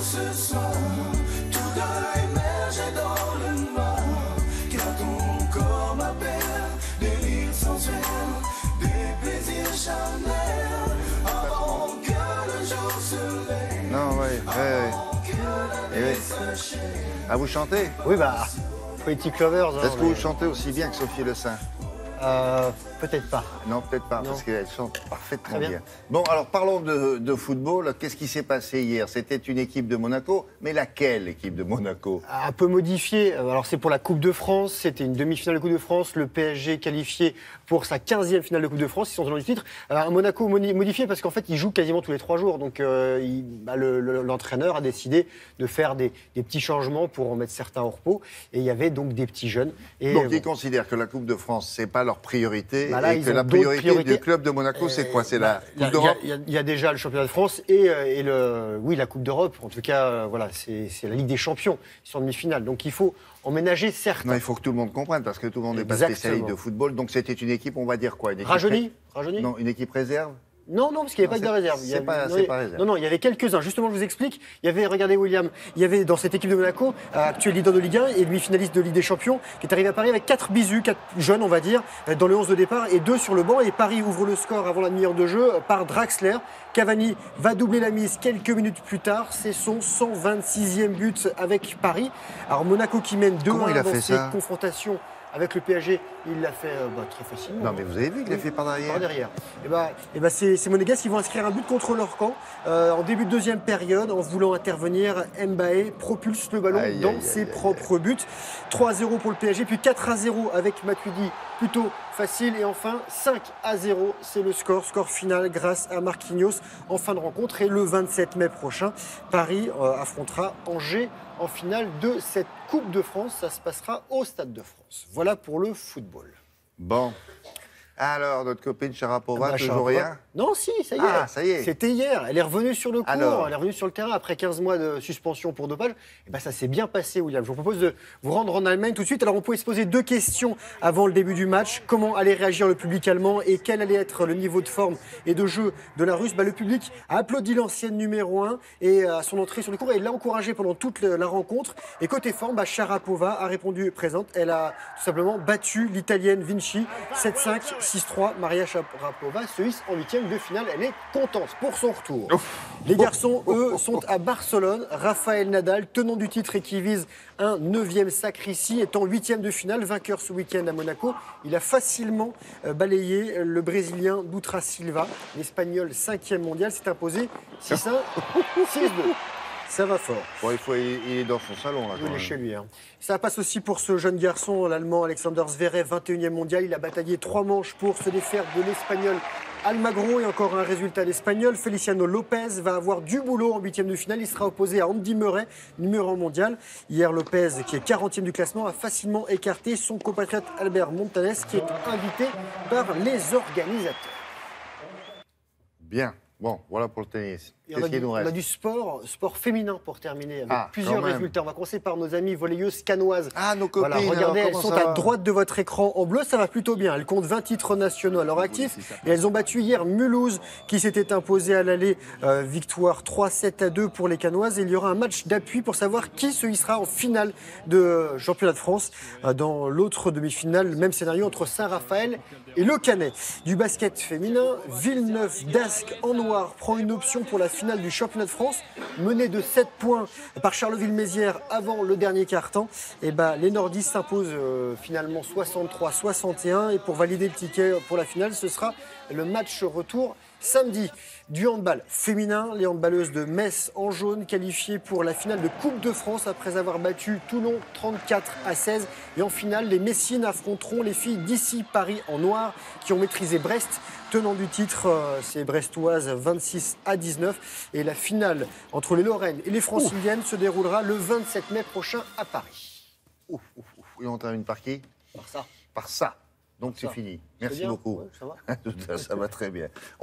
ce soir, tous deux immergés dans le noir, car ton corps m'appelle, délire sensuel, des plaisirs charnels, avant que le jour se lève. Non, ouais. Ah, vous chantez? Oui, bah, Poetic Lovers. Est-ce que vous chantez aussi bien que Sophie Le Saint? Peut-être pas. Non, peut-être pas, Non. parce qu'elle chante parfaitement Très bien. bien. Bon, alors parlons de football. Qu'est-ce qui s'est passé hier? C'était une équipe de Monaco, mais laquelle équipe de Monaco? Un peu modifié. Alors, c'est pour la Coupe de France. C'était une demi-finale de Coupe de France. Le PSG qualifié pour sa 15e finale de Coupe de France. Ils sont dans le titre. Un Monaco modifié parce qu'en fait, ils jouent quasiment tous les 3 jours. Donc, l'entraîneur a décidé de faire des petits changements pour en mettre certains au repos. Et il y a donc des petits jeunes. Et, Donc, ils considèrent que la Coupe de France, c'est pas leur priorité, bah là, et ils que ont la d'autres priorité priorités. du club de Monaco, c'est quoi? C'est la Coupe d'Europe? Il y a déjà le championnat de France et la Coupe d'Europe. En tout cas, voilà, c'est la Ligue des Champions. Ils sont en demi-finale. Donc, il faut emménager certains. Non, il faut que tout le monde comprenne, parce que tout le monde n'est pas Exactement. spécialiste de football. Donc, c'était une équipe, on va dire quoi? Une équipe Rajeuni Non, une équipe réserve? Non, parce qu'il n'y avait pas de réserve. C'est pas réserve. Non, il y avait quelques-uns. Justement, je vous explique. Il y avait, regardez William, il y avait dans cette équipe de Monaco, actuel leader de Ligue 1 et demi-finaliste de Ligue des Champions, qui est arrivé à Paris avec 4 bisous, 4 jeunes, on va dire, dans le 11 de départ et 2 sur le banc. Et Paris ouvre le score avant la demi-heure de jeu par Draxler. Cavani va doubler la mise quelques minutes plus tard. C'est son 126e but avec Paris. Alors Monaco qui mène 2-1 dans ses confrontations avec le PSG, il l'a fait très facilement. Non, mais vous avez vu qu'il l'a fait par derrière. Par derrière. C'est Monégasque qui vont inscrire un but contre leur camp en début de deuxième période en voulant intervenir. Mbappé propulse le ballon dans ses propres buts. 3-0 pour le PSG, puis 4-0 avec Matuidi, plutôt facile. Et enfin 5-0, c'est le score final grâce à Marquinhos en fin de rencontre. Et le 27 mai prochain, Paris affrontera Angers en finale de cette Coupe de France. Ça se passera au Stade de France. Voilà pour le football. Bon. Alors, notre copine Sharapova, toujours Sharapova. rien? Non, si, ça y est. Ah, ça y est. C'était hier. Elle est revenue sur le court, Alors. elle est revenue sur le terrain après 15 mois de suspension pour dopage. Et ça s'est bien passé, William. Je vous propose de vous rendre en Allemagne tout de suite. Alors, on pouvait se poser 2 questions avant le début du match. Comment allait réagir le public allemand et quel allait être le niveau de forme et de jeu de la Russe? Le public a applaudi l'ancienne numéro 1 et à son entrée sur le court et l'a encouragée pendant toute la rencontre. Et côté forme, Sharapova a répondu présente. Elle a tout simplement battu l'Italienne Vinci 7-5, 6-3. Maria Sharapova se hisse en 8e de finale. Elle est contente pour son retour. Les garçons, eux, sont à Barcelone. Rafael Nadal, tenant du titre et qui vise un 9e sacre ici, étant 8e de finale, vainqueur ce week-end à Monaco. Il a facilement balayé le Brésilien Dutra Silva. L'Espagnol 5e mondial s'est imposé 6-1, 6-2. Ça va fort. Bon, il est dans son salon, là. Il est chez lui. Ça passe aussi pour ce jeune garçon, l'Allemand Alexander Zverev, 21e mondial. Il a bataillé 3 manches pour se défaire de l'Espagnol Almagro et encore un résultat d'Espagnol. Feliciano Lopez va avoir du boulot en 8e de finale. Il sera opposé à Andy Murray, numéro 1 mondial. Hier, Lopez, qui est 40e du classement, a facilement écarté son compatriote Albert Montanes, qui est invité par les organisateurs. Bien. Bon, voilà pour le tennis. Qu'est-ce qu'il nous reste? On a du sport féminin pour terminer, avec plusieurs quand même. résultats. On va commencer par nos amies volleyeuses canoises. Ah, nos copines. Voilà, regardez, alors, elles sont comment ça à va? droite de votre écran en bleu, ça va plutôt bien. Elles comptent 20 titres nationaux à leur actif. Et elles ont battu hier Mulhouse, qui s'était imposé à l'aller, victoire 3-7-2 pour les canoises. Et il y aura un match d'appui pour savoir qui se hissera en finale de championnat de France. Dans l'autre demi-finale, même scénario entre Saint-Raphaël et Le Canet. Du basket féminin, Villeneuve d'Ascq en noir prend une option pour la finale du championnat de France, menée de 7 points par Charleville-Mézières avant le dernier quart-temps. Et les nordistes s'imposent finalement 63-61. Et pour valider le ticket pour la finale, ce sera le match retour samedi. Du handball féminin, les handballeuses de Metz en jaune qualifiées pour la finale de Coupe de France après avoir battu Toulon 34-16. Et en finale, les Messines affronteront les filles d'ici Paris en noir qui ont maîtrisé Brest. Tenant du titre, c'est brestoises 26-19. Et la finale entre les Lorraines et les Franciliennes se déroulera le 27 mai prochain à Paris. Et on termine par qui? Par ça. Par ça. Donc c'est fini. Merci beaucoup. Ouais, ça va. Ça va très bien.